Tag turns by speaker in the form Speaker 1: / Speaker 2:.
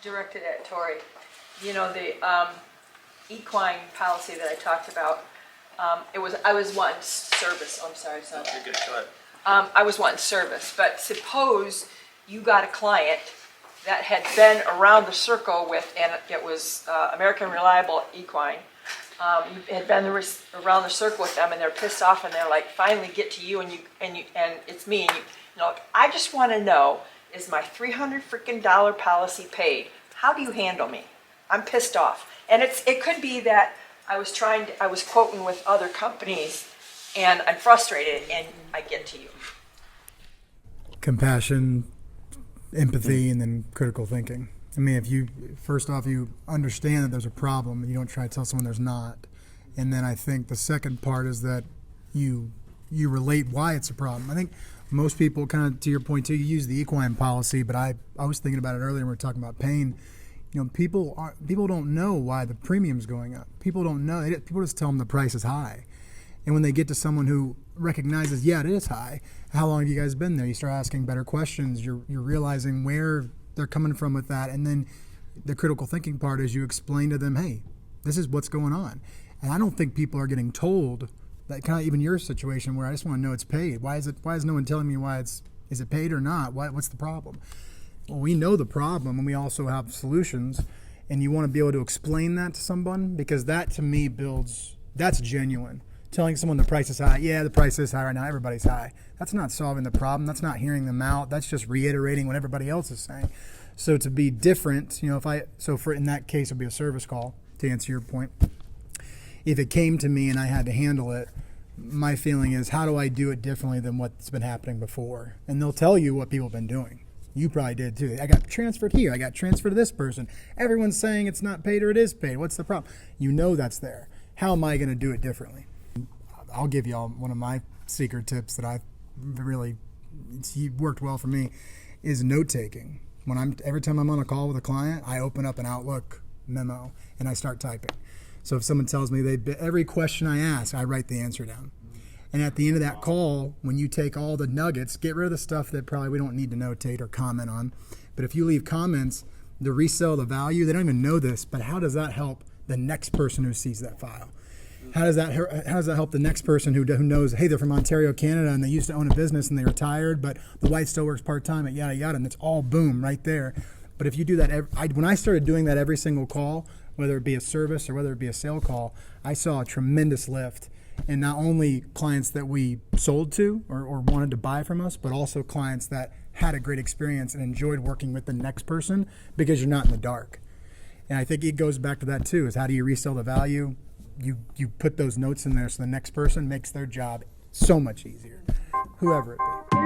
Speaker 1: directed at Torey. You know, the equine policy that I talked about, I was wanting service. Oh, I'm sorry, son.
Speaker 2: You're good, go ahead.
Speaker 1: I was wanting service, but suppose you got a client that had been around the circle with, and it was American Reliable Equine. You had been around the circle with them, and they're pissed off, and they're like, finally get to you, and it's me, and you know, I just want to know, is my $300 freaking policy paid? How do you handle me? I'm pissed off, and it could be that I was quoting with other companies, and I'm frustrated, and I get to you.
Speaker 3: Compassion, empathy, and then critical thinking. I mean, if you, first off, you understand that there's a problem, you don't try to tell someone there's not. And then I think the second part is that you relate why it's a problem. I think most people, kind of to your point too, you use the equine policy, but I was thinking about it earlier when we were talking about pain. You know, people don't know why the premium's going up. People don't know. People just tell them the price is high. And when they get to someone who recognizes, yeah, it is high, how long have you guys been there? You start asking better questions. You're realizing where they're coming from with that. And then the critical thinking part is you explain to them, hey, this is what's going on. And I don't think people are getting told that, kind of even your situation where I just want to know it's paid. Why is no one telling me is it paid or not? What's the problem? Well, we know the problem, and we also have solutions, and you want to be able to explain that to someone, because that to me that's genuine. Telling someone the price is high, yeah, the price is high right now, everybody's high. That's not solving the problem. That's not hearing them out. That's just reiterating what everybody else is saying. So to be different, you know, in that case, it would be a service call, to answer your point. If it came to me and I had to handle it, my feeling is, how do I do it differently than what's been happening before? And they'll tell you what people have been doing. You probably did too. I got transferred here. I got transferred to this person. Everyone's saying it's not paid or it is paid. What's the problem? You know that's there. How am I going to do it differently? I'll give you all one of my secret tips that I've really worked well for me is note taking. Every time I'm on a call with a client, I open up an Outlook memo and I start typing. So if someone tells me every question I ask, I write the answer down. And at the end of that call, when you take all the nuggets, get rid of the stuff that probably we don't need to notate or comment on. But if you leave comments, the resell, the value, they don't even know this, but how does that help the next person who sees that file? How does that help the next person who knows, hey, they're from Ontario, Canada, and they used to own a business and they retired, but the wife still works part-time at yada yada, and it's all boom right there. But if you do that, when I started doing that every single call, whether it be a service or whether it be a sale call, I saw a tremendous lift in not only clients that we sold to or wanted to buy from us, but also clients that had a great experience and enjoyed working with the next person, because you're not in the dark. And I think it goes back to that too, is how do you resell the value? You put those notes in there so the next person makes their job so much easier, whoever it be.